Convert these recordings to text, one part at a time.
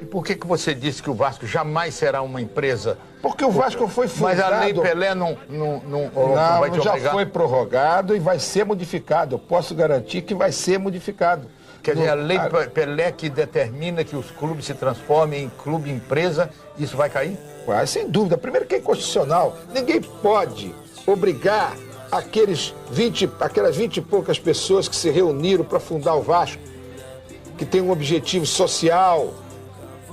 E por que você disse que o Vasco jamais será uma empresa? Porque o Vasco foi fundado... Mas a Lei Pelé não vai te já obrigar? foi prorrogado e vai ser modificado. Eu posso garantir que vai ser modificado. Quer dizer, a Lei Pelé que determina que os clubes se transformem em clube-empresa, isso vai cair? Vai, sem dúvida. Primeiro que é inconstitucional. Ninguém pode obrigar aquelas 20 e poucas pessoas que se reuniram para fundar o Vasco, que tem um objetivo social,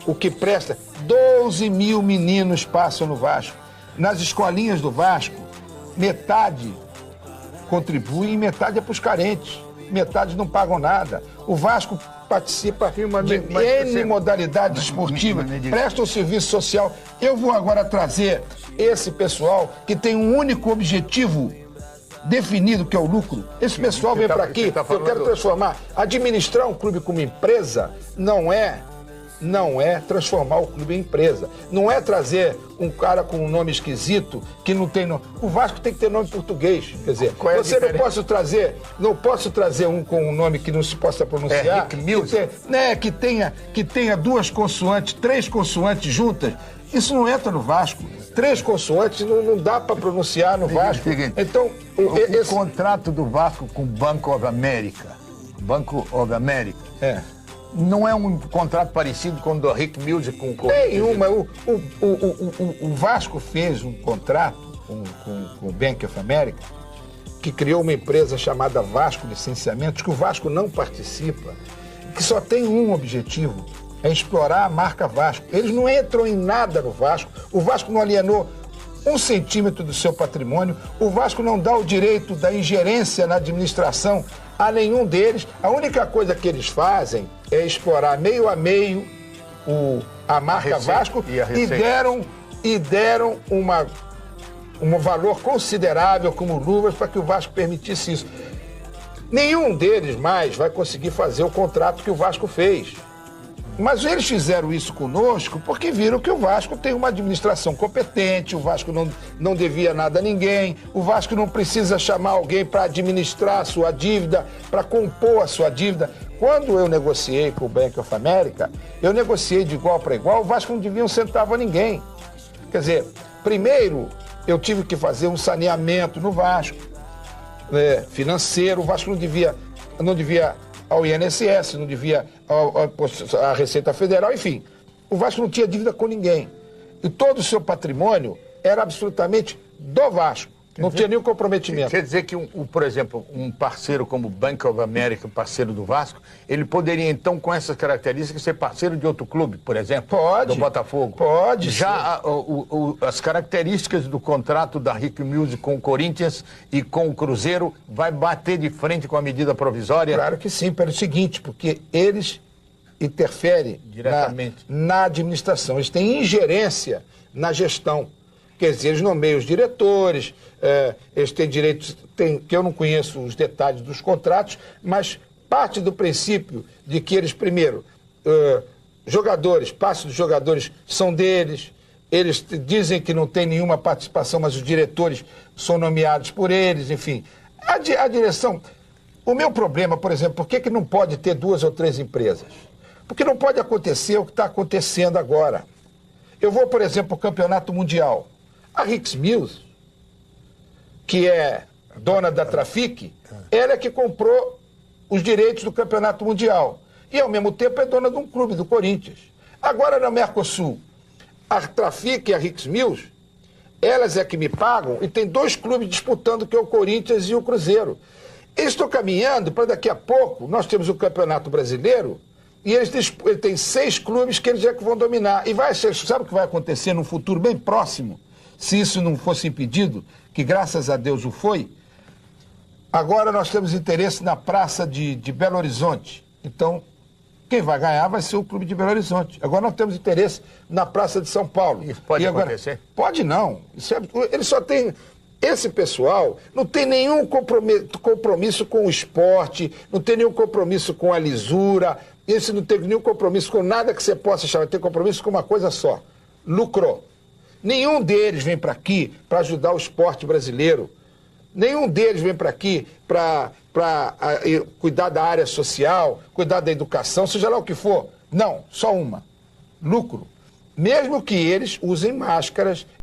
o que presta. 12 mil meninos passam no Vasco. Nas escolinhas do Vasco, metade contribui e metade é para os carentes. Metade não pagam nada. O Vasco participa de N modalidades esportivas, presta um serviço social. Eu vou agora trazer esse pessoal que tem um único objetivo definido, que é o lucro. Esse pessoal vem para aqui, eu quero transformar. Administrar um clube como empresa não é transformar o clube em empresa. Não é trazer um cara com um nome esquisito que não tem nome. O Vasco tem que ter nome português. Quer dizer, você não posso trazer um com um nome que não se possa pronunciar. Que tenha 2 consoantes, 3 consoantes juntas. Isso não entra no Vasco. 3 consoantes não dá para pronunciar no Vasco. Então, o contrato do Vasco com o Bank of America, não é um contrato parecido com o do Rick Mills com o Corinthians? Nenhuma. O Vasco fez um contrato com o Bank of America, que criou uma empresa chamada Vasco Licenciamentos, que o Vasco não participa, que só tem um objetivo, é explorar a marca Vasco. Eles não entram em nada no Vasco. O Vasco não alienou 1 centímetro do seu patrimônio. O Vasco não dá o direito da ingerência na administração a nenhum deles. A única coisa que eles fazem é explorar meio a meio a marca Vasco e deram um valor considerável como luvas para que o Vasco permitisse isso. Nenhum deles mais vai conseguir fazer o contrato que o Vasco fez. Mas eles fizeram isso conosco porque viram que o Vasco tem uma administração competente, o Vasco não devia nada a ninguém, o Vasco não precisa chamar alguém para administrar a sua dívida, para compor a sua dívida. Quando eu negociei com o Bank of America, eu negociei de igual para igual, o Vasco não devia 1 centavo a ninguém. Quer dizer, primeiro eu tive que fazer um saneamento no Vasco, financeiro. O Vasco não devia ao INSS, não devia à Receita Federal, enfim. O Vasco não tinha dívida com ninguém. E todo o seu patrimônio era absolutamente do Vasco. Não tinha nenhum comprometimento. Quer dizer que, por exemplo, um parceiro como o Bank of America, parceiro do Vasco, ele poderia, então, com essas características, ser parceiro de outro clube, por exemplo? Pode. Do Botafogo? Pode. Já as características do contrato da Rick Mills com o Corinthians e com o Cruzeiro vai bater de frente com a medida provisória? Claro que sim, pelo seguinte, porque eles interferem diretamente na administração. Eles têm ingerência na gestão. Quer dizer, eles nomeiam os diretores, eles têm direitos, que eu não conheço os detalhes dos contratos, mas parte do princípio de que eles, primeiro, parte dos jogadores são deles, eles dizem que não tem nenhuma participação, mas os diretores são nomeados por eles, enfim. A direção... O meu problema, por exemplo, por que não pode ter 2 ou 3 empresas? Porque não pode acontecer o que está acontecendo agora. Eu vou, por exemplo, ao Campeonato Mundial. A Rick Mills, que é dona da Trafic, ela é que comprou os direitos do Campeonato Mundial. E, ao mesmo tempo, é dona de um clube, do Corinthians. Agora, na Mercosul, a Trafic e a Rick Mills, elas é que me pagam e tem 2 clubes disputando, que é o Corinthians e o Cruzeiro. Eles estão caminhando para daqui a pouco, nós temos o Campeonato Brasileiro, e eles têm 6 clubes que eles é que vão dominar. E sabe o que vai acontecer num futuro bem próximo? Se isso não fosse impedido, que graças a Deus o foi, agora nós temos interesse na praça de Belo Horizonte. Então, quem vai ganhar vai ser o clube de Belo Horizonte. Agora nós temos interesse na praça de São Paulo. Isso pode acontecer? Pode não. Ele só tem... Esse pessoal não tem nenhum compromisso com o esporte, não tem nenhum compromisso com a lisura, esse não tem nenhum compromisso com nada que você possa chamar, tem compromisso com uma coisa só: lucro. Nenhum deles vem para aqui para ajudar o esporte brasileiro. Nenhum deles vem para aqui para cuidar da área social, cuidar da educação, seja lá o que for. Não, só uma: lucro, mesmo que eles usem máscaras